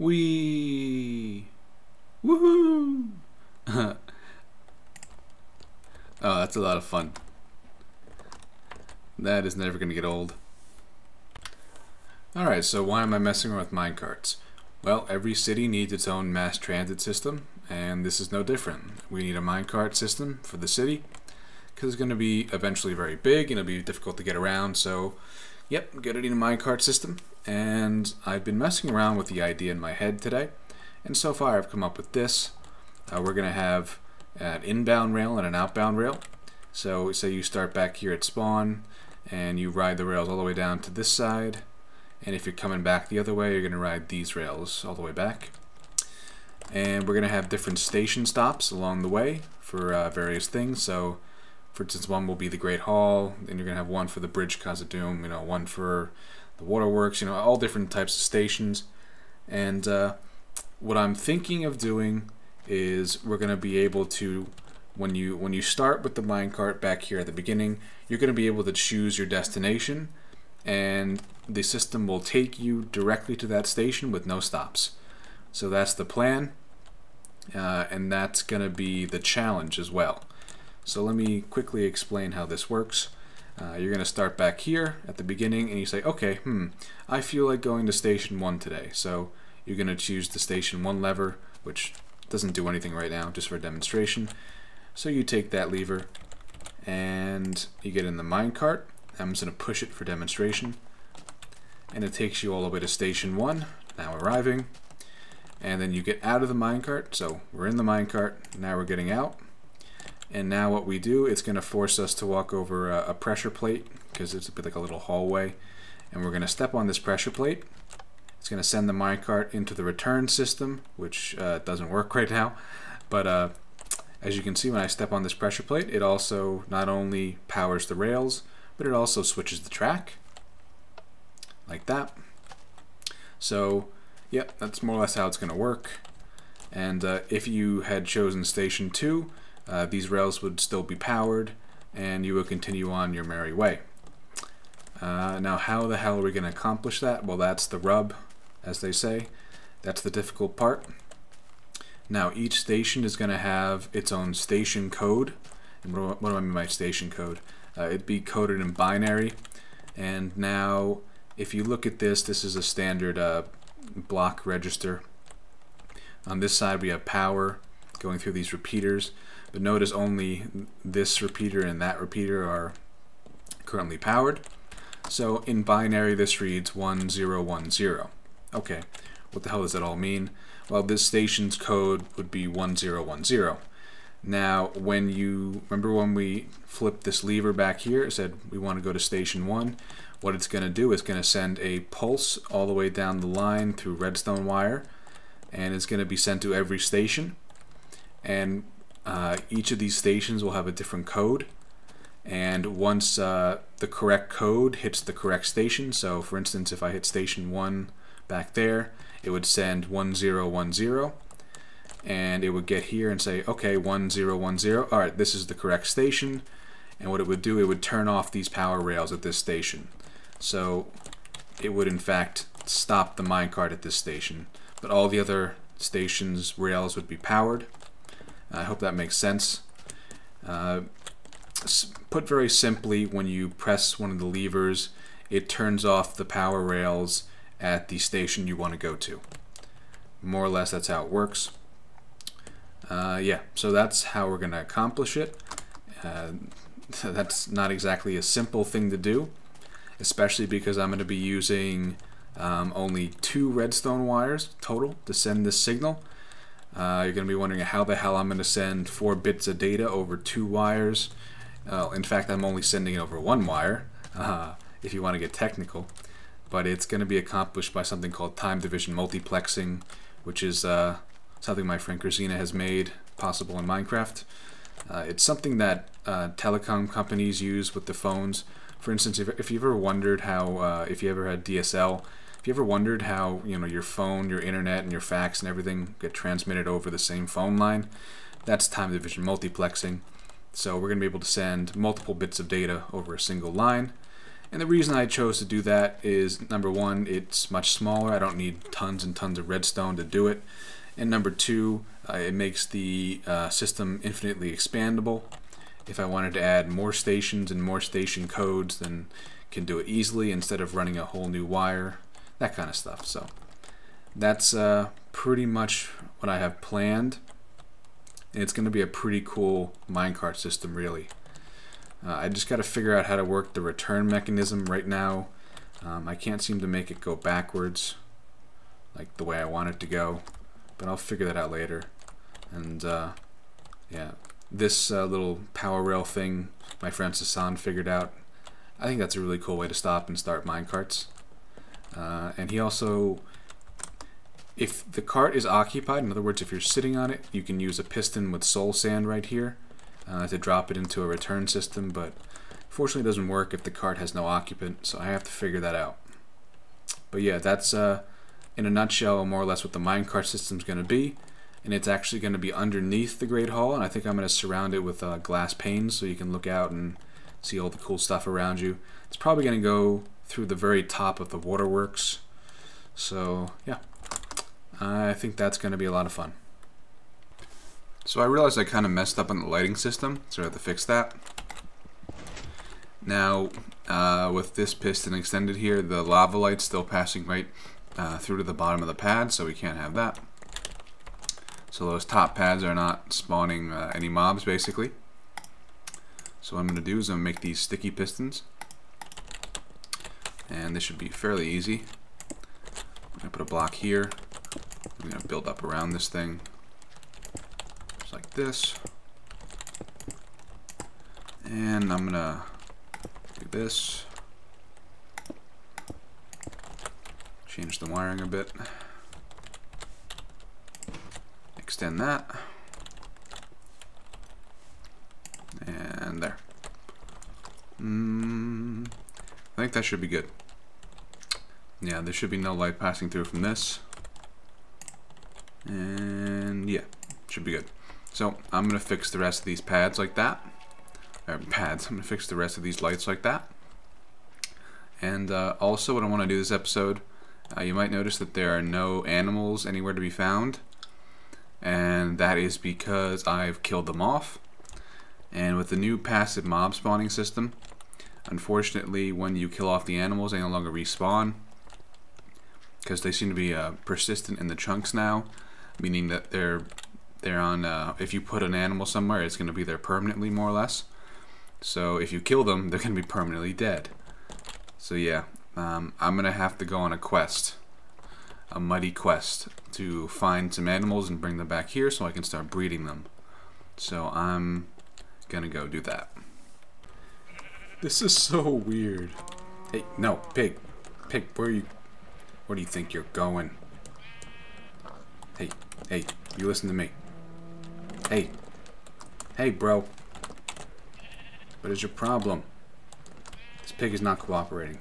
Whee! Woohoo! Oh, that's a lot of fun. That is never going to get old. Alright, so why am I messing around with minecarts? Well, every city needs its own mass transit system, and this is no different. We need a minecart system for the city, because it's going to be eventually very big, and it'll be difficult to get around, so yep, gonna need a minecart system. And I've been messing around with the idea in my head today, and so far I've come up with this. We're going to have an inbound rail and an outbound rail. So say you start back here at spawn, and you ride the rails all the way down to this side, and if you're coming back the other way, you're going to ride these rails all the way back. And we're going to have different station stops along the way for various things. So for instance, one will be the Great Hall, and you're going to have one for the Bridge Khazad-dûm, one for the waterworks, all different types of stations. And what I'm thinking of doing is we're going to be able to, when you start with the minecart back here at the beginning, you're going to be able to choose your destination, and the system will take you directly to that station with no stops. So that's the plan, and that's going to be the challenge as well. So let me quickly explain how this works. You're going to start back here at the beginning, and you say, okay, I feel like going to station 1 today. So you're going to choose the station 1 lever, which doesn't do anything right now, just for demonstration. So you take that lever, and you get in the minecart. I'm just going to push it for demonstration. And it takes you all the way to station 1, now arriving. And then you get out of the minecart, so we're in the minecart, now we're getting out. And now what we do, it's going to force us to walk over a pressure plate, because it's a bit like a little hallway. And we're going to step on this pressure plate. It's going to send the minecart into the return system, which doesn't work right now. But as you can see, when I step on this pressure plate, it also not only powers the rails, but it also switches the track, like that. So, yep, that's more or less how it's going to work. And if you had chosen station 2, these rails would still be powered, and you would continue on your merry way. Now, how the hell are we going to accomplish that? Well, that's the rub, as they say. That's the difficult part. Now, each station is going to have its own station code. And what do I mean by station code? It'd be coded in binary. And now, if you look at this, this is a standard block register. On this side, we have power going through these repeaters. But notice only this repeater and that repeater are currently powered. So in binary, this reads 1010. Okay, what the hell does that all mean? Well, this station's code would be 1010. Now, remember when we flipped this lever back here, it said we want to go to station 1. What it's going to do is going to send a pulse all the way down the line through redstone wire, and it's going to be sent to every station. And each of these stations will have a different code, and once the correct code hits the correct station, so for instance if I hit station 1 back there, it would send 1010, and it would get here and say, okay, 1010, alright, this is the correct station. And what it would do, it would turn off these power rails at this station. So it would in fact stop the minecart at this station, but all the other stations' rails would be powered. I hope that makes sense. Put very simply, when you press one of the levers, it turns off the power rails at the station you want to go to. More or less, that's how it works. Yeah, so that's how we're going to accomplish it. That's not exactly a simple thing to do, especially because I'm going to be using only 2 redstone wires total to send this signal. You're going to be wondering how the hell I'm going to send 4 bits of data over 2 wires. In fact, I'm only sending it over 1 wire, if you want to get technical. But it's going to be accomplished by something called time division multiplexing, which is something my friend Christina has made possible in Minecraft. It's something that telecom companies use with the phones. For instance, if you ever wondered how, if you ever had DSL, if you ever wondered how your phone, your internet, and your fax and everything get transmitted over the same phone line, that's time division multiplexing. So we're going to be able to send multiple bits of data over a single line, And the reason I chose to do that is, number one, it's much smaller. I don't need tons and tons of redstone to do it. And number two, it makes the system infinitely expandable. If I wanted to add more stations and more station codes, then can do it easily instead of running a whole new wire, that kind of stuff. So that's pretty much what I have planned. And it's going to be a pretty cool minecart system, really. I just got to figure out how to work the return mechanism right now. I can't seem to make it go backwards like the way I want it to go, but I'll figure that out later. And yeah, this little power rail thing my friend Sasan figured out. I think that's a really cool way to stop and start minecarts. And he also, if the cart is occupied, in other words, if you're sitting on it, you can use a piston with soul sand right here to drop it into a return system, but fortunately it doesn't work if the cart has no occupant, so I have to figure that out. But yeah, that's in a nutshell more or less what the minecart system is going to be, and it's actually going to be underneath the Great Hall, and I think I'm going to surround it with glass panes so you can look out and see all the cool stuff around you. It's probably going to go through the very top of the waterworks, so yeah, I think that's going to be a lot of fun. So I realized I kind of messed up on the lighting system, so I have to fix that. Now, with this piston extended here, the lava light's still passing right through to the bottom of the pad, so we can't have that. So those top pads are not spawning any mobs, basically. So what I'm going to do is I'm going to make these sticky pistons. And this should be fairly easy. I'm going to put a block here. I'm going to build up around this thing. Just like this. And I'm going to do this. Change the wiring a bit. Extend that. And there. I think that should be good. Yeah, there should be no light passing through from this. And yeah, should be good. So I'm going to fix the rest of these pads like that. I'm going to fix the rest of these lights like that. And also what I want to do this episode, you might notice that there are no animals anywhere to be found. And that is because I've killed them off. And with the new passive mob spawning system, unfortunately when you kill off the animals they no longer respawn, because they seem to be persistent in the chunks now, meaning that they're on, if you put an animal somewhere it's going to be there permanently, more or less. So if you kill them, they're going to be permanently dead. So yeah, I'm going to have to go on a quest, a muddy quest, to find some animals and bring them back here so I can start breeding them. So I'm gonna go do that. This is so weird. Hey, no, pig. Pig, where do you think you're going? Hey, you listen to me. Hey, bro. What is your problem? This pig is not cooperating.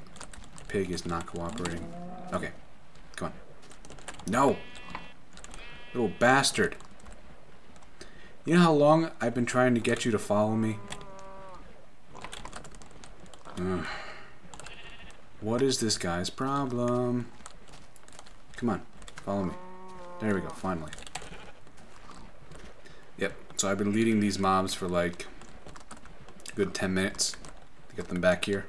Pig is not cooperating. Okay, come on. No! Little bastard. You know how long I've been trying to get you to follow me? What is this guy's problem? Come on, follow me. There we go, finally. Yep, so I've been leading these mobs for like a good 10 minutes to get them back here.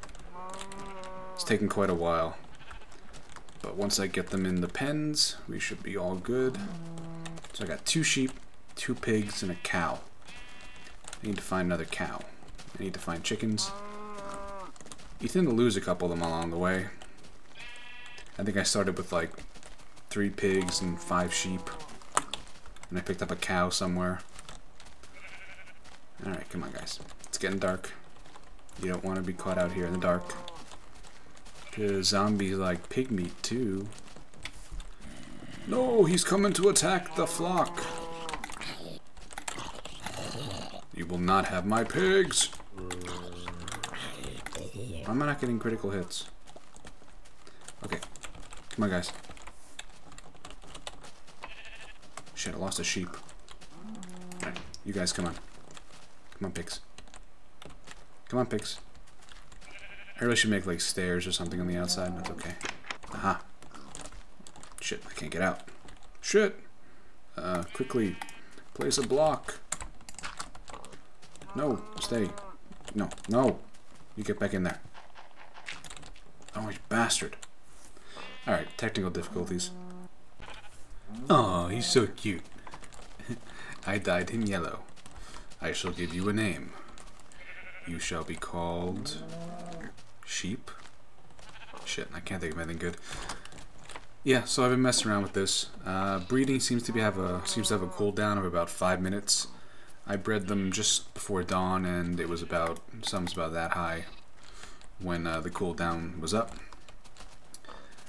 It's taken quite a while. But once I get them in the pens, we should be all good. So I got 2 sheep, 2 pigs, and a cow. I need to find another cow. I need to find chickens. You tend to lose a couple of them along the way. I think I started with like 3 pigs and 5 sheep. And I picked up a cow somewhere. Alright, come on guys. It's getting dark. You don't want to be caught out here in the dark. Because zombies like pig meat too. No, he's coming to attack the flock. You will not have my pigs. Why am I not getting critical hits? Okay, come on guys. Shit, I lost a sheep. Alright, you guys come on. Come on, pigs. Come on, pigs. I really should make like stairs or something on the outside. That's okay. Aha. Shit, I can't get out. Shit. Quickly place a block. No, stay. No, no. You get back in there. Oh, you bastard. Alright, technical difficulties. Oh, he's so cute. I dyed him yellow. I shall give you a name. You shall be called... Sheep? Shit, I can't think of anything good. Yeah, so I've been messing around with this. Breeding seems to have a cooldown of about 5 minutes. I bred them just before dawn, and it was about that high when the cooldown was up.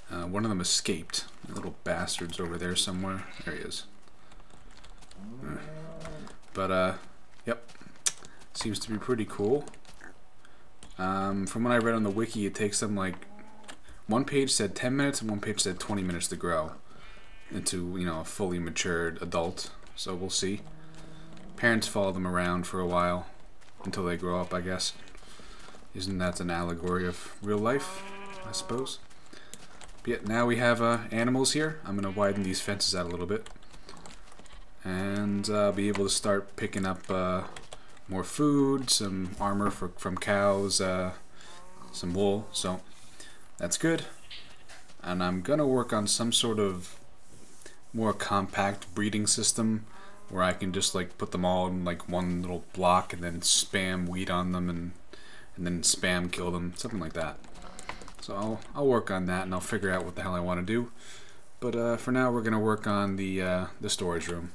One of them escaped. Little bastard's over there somewhere. There he is. But yep, seems to be pretty cool. From what I read on the wiki, it takes them like, one page said 10 minutes and one page said 20 minutes to grow into, you know, a fully matured adult. So we'll see. Parents follow them around for a while until they grow up, I guess. Isn't that an allegory of real life, I suppose? But yeah, now we have animals here. I'm going to widen these fences out a little bit. And be able to start picking up more food, some armor from cows, some wool. So that's good. And I'm going to work on some sort of more compact breeding system where I can just like put them all in like one little block and then spam weed on them and then spam kill them, something like that. So I'll work on that and I'll figure out what the hell I want to do. But for now we're going to work on the storage room.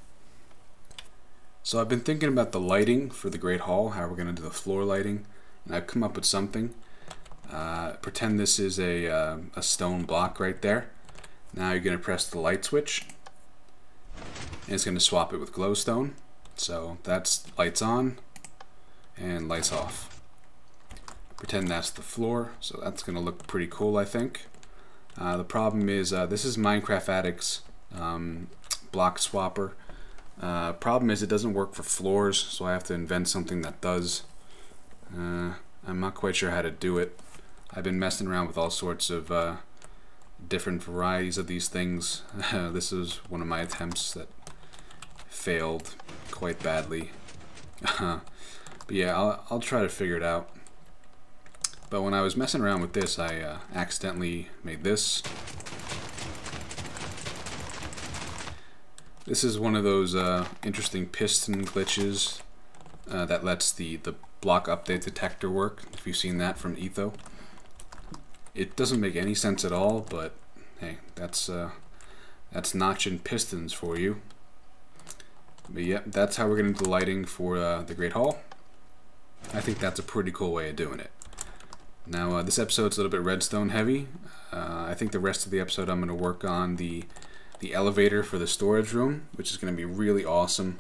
So I've been thinking about the lighting for the Great Hall, how we're going to do the floor lighting, and I've come up with something. Pretend this is a stone block right there. Now you're going to press the light switch, and it's going to swap it with glowstone. So that's lights on and lights off. Pretend that's the floor, so that's going to look pretty cool, I think. The problem is this is Minecraft Addict's block swapper. Problem is it doesn't work for floors, so I have to invent something that does. I'm not quite sure how to do it. I've been messing around with all sorts of different varieties of these things. This is one of my attempts that failed quite badly. But yeah, I'll try to figure it out. But when I was messing around with this, I accidentally made this. This is one of those interesting piston glitches that lets the block update detector work, if you've seen that from Etho. It doesn't make any sense at all, but hey, that's notching pistons for you. But yeah, that's how we're going to do the lighting for the Great Hall. I think that's a pretty cool way of doing it. Now this episode's a little bit redstone heavy. I think the rest of the episode I'm going to work on the elevator for the storage room, which is going to be really awesome.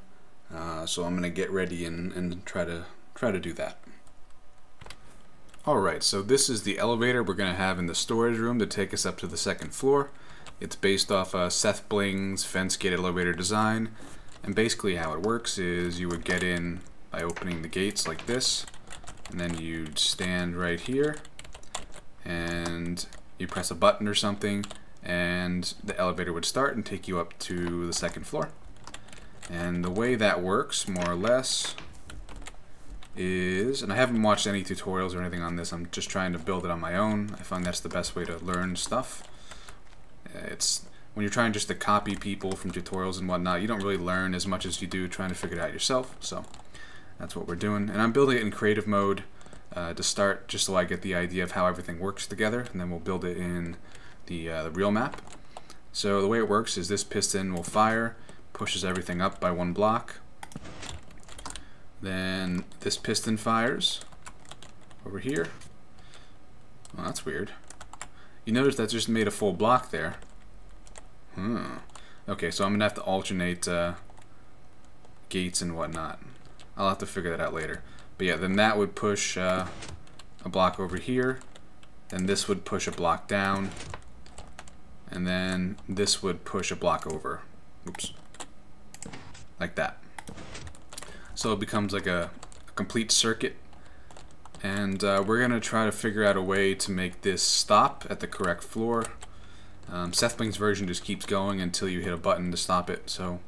So I'm going to get ready and try to do that. Alright, so this is the elevator we're going to have in the storage room to take us up to the second floor. It's based off Seth Bling's fence gate elevator design, and basically how it works is you would get in by opening the gates like this, and then you'd stand right here and you press a button or something, and the elevator would start and take you up to the second floor. And the way that works, more or less, is, and I haven't watched any tutorials or anything on this, I'm just trying to build it on my own. I find that's the best way to learn stuff. It's when you're trying just to copy people from tutorials and whatnot, you don't really learn as much as you do trying to figure it out yourself. So that's what we're doing. And I'm building it in creative mode to start, just so I get the idea of how everything works together, and then we'll build it in the real map. So the way it works is this piston will fire, pushes everything up by one block. Then this piston fires over here. Well, that's weird. You notice that just made a full block there. Okay, so I'm gonna have to alternate gates and whatnot. I'll have to figure that out later. But yeah, then that would push a block over here. Then this would push a block down. And then this would push a block over. Oops. Like that. So it becomes like a complete circuit. And we're going to try to figure out a way to make this stop at the correct floor. Sethblink's version just keeps going until you hit a button to stop it, so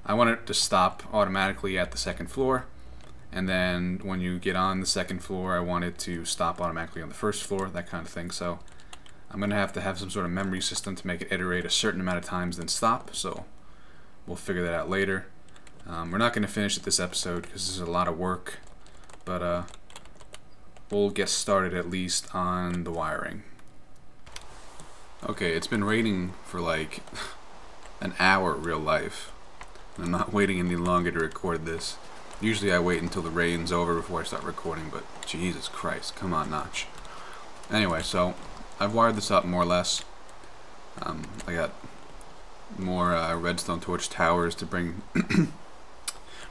I want it to stop automatically at the second floor, and then when you get on the second floor I want it to stop automatically on the first floor, that kind of thing. So I'm going to have some sort of memory system to make it iterate a certain amount of times then stop, so we'll figure that out later. We're not going to finish it this episode because this is a lot of work, but we'll get started at least on the wiring. Okay, it's been raining for like an hour real life. I'm not waiting any longer to record this. Usually I wait until the rain's over before I start recording, but Jesus Christ, come on, Notch. Anyway, so I've wired this up more or less. I got more redstone torch towers to bring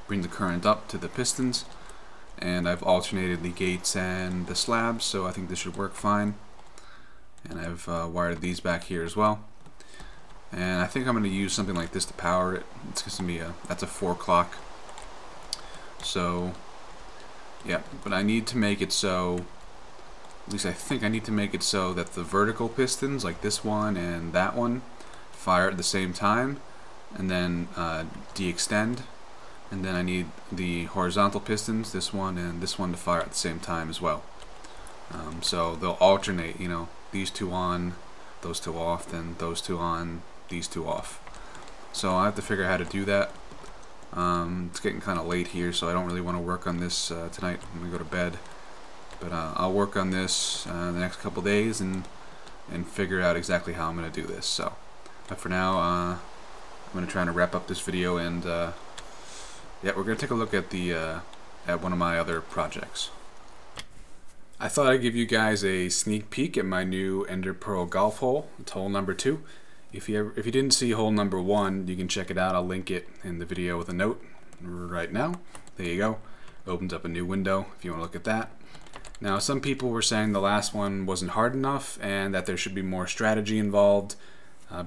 bring the current up to the pistons, and I've alternated the gates and the slabs, so I think this should work fine. And I've wired these back here as well. And I think I'm going to use something like this to power it. It's going to be that's a 4 o'clock. So, yeah, but I need to make it so, at least I think I need to make it so that the vertical pistons, like this one and that one, fire at the same time, and then de-extend. And then I need the horizontal pistons, this one and this one, to fire at the same time as well. So they'll alternate, you know, these two on, those two off, then those two on, these two off. So I have to figure out how to do that. It's getting kind of late here, so I don't really want to work on this tonight. I'm going to go to bed. But I'll work on this the next couple days and figure out exactly how I'm going to do this. So, but for now, I'm going to try to wrap up this video, and yeah, we're going to take a look at the at one of my other projects. I thought I'd give you guys a sneak peek at my new Ender Pearl golf hole. It's hole number 2. If you didn't see hole number 1, you can check it out. I'll link it in the video with a note right now. There you go. Opens up a new window if you want to look at that. Now, some people were saying the last one wasn't hard enough and that there should be more strategy involved,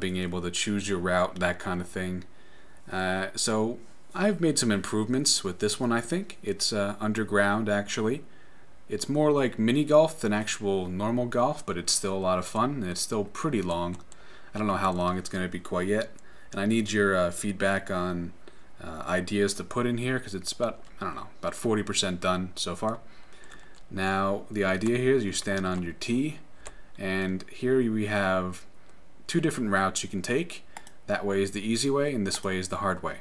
being able to choose your route, that kind of thing. So I've made some improvements with this one, I think. It's underground, actually. It's more like mini golf than actual normal golf, but it's still a lot of fun, and it's still pretty long. I don't know how long it's going to be quite yet, and I need your feedback on ideas to put in here, because it's about, I don't know, about 40% done so far. Now, the idea here is you stand on your tee, and here we have 2 different routes you can take. That way is the easy way, and this way is the hard way.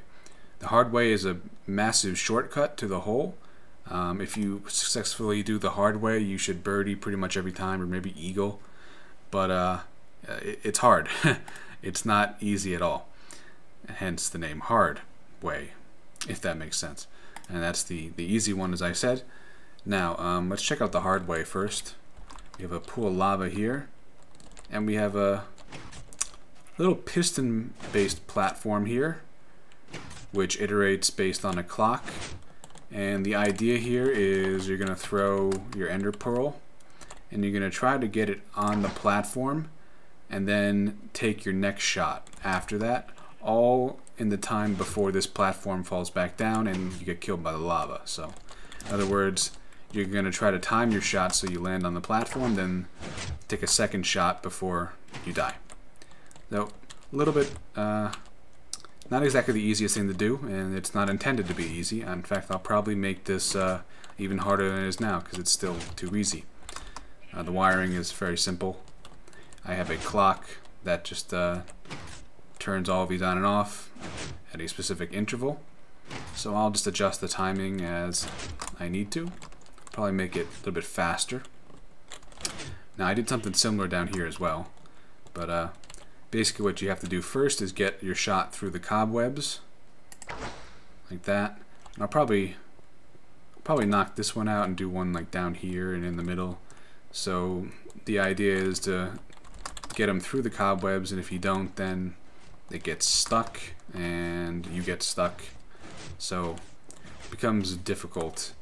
The hard way is a massive shortcut to the hole. If you successfully do the hard way, you should birdie pretty much every time, or maybe eagle. But it's hard. It's not easy at all. Hence the name hard way, if that makes sense. And that's the easy one, as I said. Now, let's check out the hard way first. We have a pool of lava here, and we have a little piston-based platform here, which iterates based on a clock. And the idea here is you're going to throw your ender pearl, and you're going to try to get it on the platform, and then take your next shot after that, all in the time before this platform falls back down and you get killed by the lava. So, in other words, you're going to try to time your shot so you land on the platform, then take a second shot before you die. So, a little bit, not exactly the easiest thing to do, and it's not intended to be easy. In fact, I'll probably make this even harder than it is now, because it's still too easy. The wiring is very simple. I have a clock that just turns all of these on and off at a specific interval. So I'll just adjust the timing as I need to. Probably make it a little bit faster. Now, I did something similar down here as well, but basically what you have to do first is get your shot through the cobwebs, like that. And I'll probably knock this one out and do one like down here and in the middle. So the idea is to get them through the cobwebs, and if you don't, then it gets stuck and you get stuck. So it becomes difficult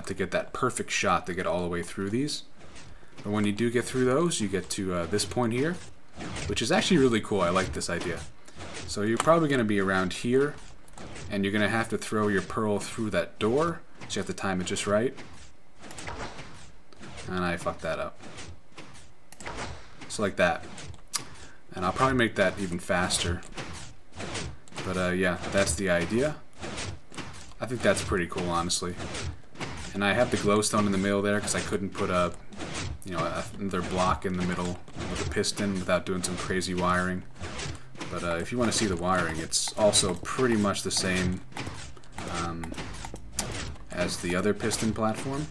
to get that perfect shot to get all the way through these. But when you do get through those, you get to this point here, which is actually really cool. I like this idea. So you're probably going to be around here, and you're going to have to throw your pearl through that door, so you have to time it just right. And I fucked that up. So like that. And I'll probably make that even faster. But yeah, that's the idea. I think that's pretty cool, honestly. And I have the glowstone in the middle there because I couldn't put a, you know, another block in the middle with a piston without doing some crazy wiring. But if you want to see the wiring, it's also pretty much the same as the other piston platform.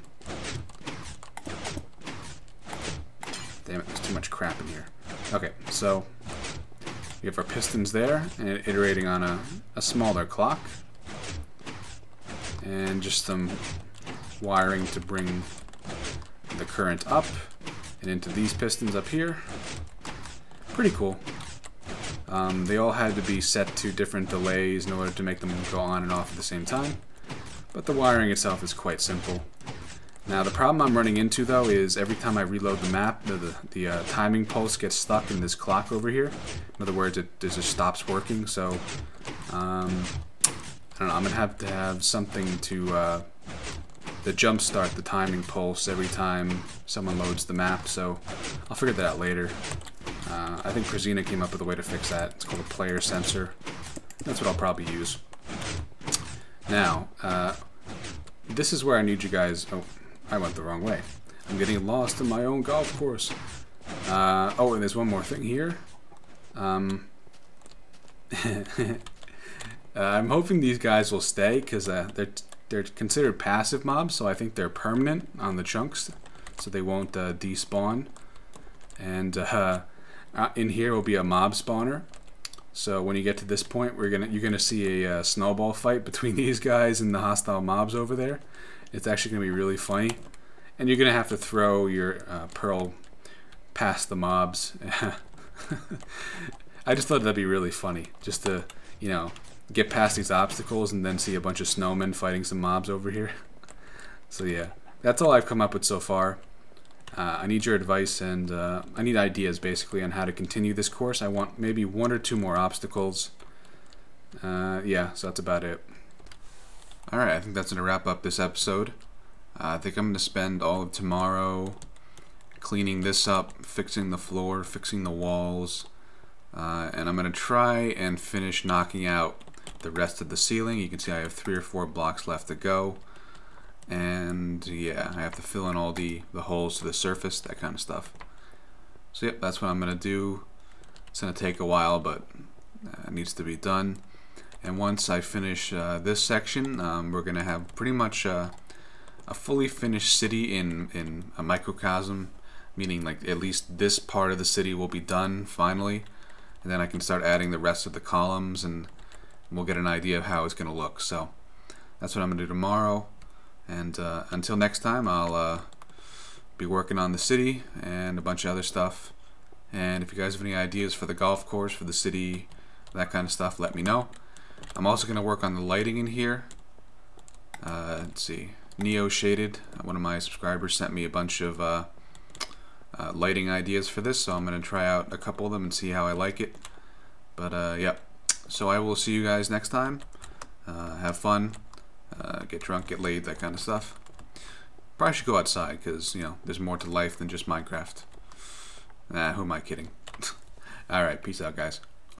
Damn it, there's too much crap in here. Okay, so we have our pistons there, and iterating on a smaller clock. And just some wiring to bring the current up and into these pistons up here. Pretty cool. They all had to be set to different delays in order to make them go on and off at the same time. But the wiring itself is quite simple. Now the problem I'm running into though is every time I reload the map, the timing pulse gets stuck in this clock over here. In other words, it just stops working. So I don't know. I'm gonna have to have something to jump start the timing pulse every time someone loads the map. So I'll figure that out later. I think Krasina came up with a way to fix that. It's called a player sensor. That's what I'll probably use. Now, this is where I need you guys. Oh, I went the wrong way. I'm getting lost in my own golf course. Oh, and there's one more thing here. I'm hoping these guys will stay because they're considered passive mobs, so I think they're permanent on the chunks, so they won't despawn. And in here will be a mob spawner. So when you get to this point, you're gonna see a snowball fight between these guys and the hostile mobs over there. It's actually gonna be really funny, and you're gonna have to throw your pearl past the mobs. I just thought that'd be really funny, just to, you know, get past these obstacles and then see a bunch of snowmen fighting some mobs over here. So yeah, that's all I've come up with so far. I need your advice, and I need ideas basically on how to continue this course. I want maybe 1 or 2 more obstacles. Yeah, so that's about it. Alright, I think that's going to wrap up this episode. I think I'm going to spend all of tomorrow cleaning this up, fixing the floor, fixing the walls, and I'm going to try and finish knocking out the rest of the ceiling. You can see I have 3 or 4 blocks left to go. And yeah, I have to fill in all the holes to the surface, that kind of stuff. So yep, that's what I'm going to do. It's going to take a while, but it needs to be done. And once I finish this section, we're going to have pretty much a fully finished city in a microcosm, meaning like at least this part of the city will be done finally. And then I can start adding the rest of the columns, and we'll get an idea of how it's going to look. So that's what I'm going to do tomorrow. And until next time, I'll be working on the city and a bunch of other stuff. And if you guys have any ideas for the golf course, for the city, that kind of stuff, let me know. I'm also going to work on the lighting in here. Let's see, Neo Shaded, one of my subscribers, sent me a bunch of lighting ideas for this, so I'm going to try out a couple of them and see how I like it. But yep, so I will see you guys next time. Have fun. Get drunk, get laid, that kind of stuff. Probably should go outside because, you know, there's more to life than just Minecraft. Nah, who am I kidding? Alright, peace out, guys.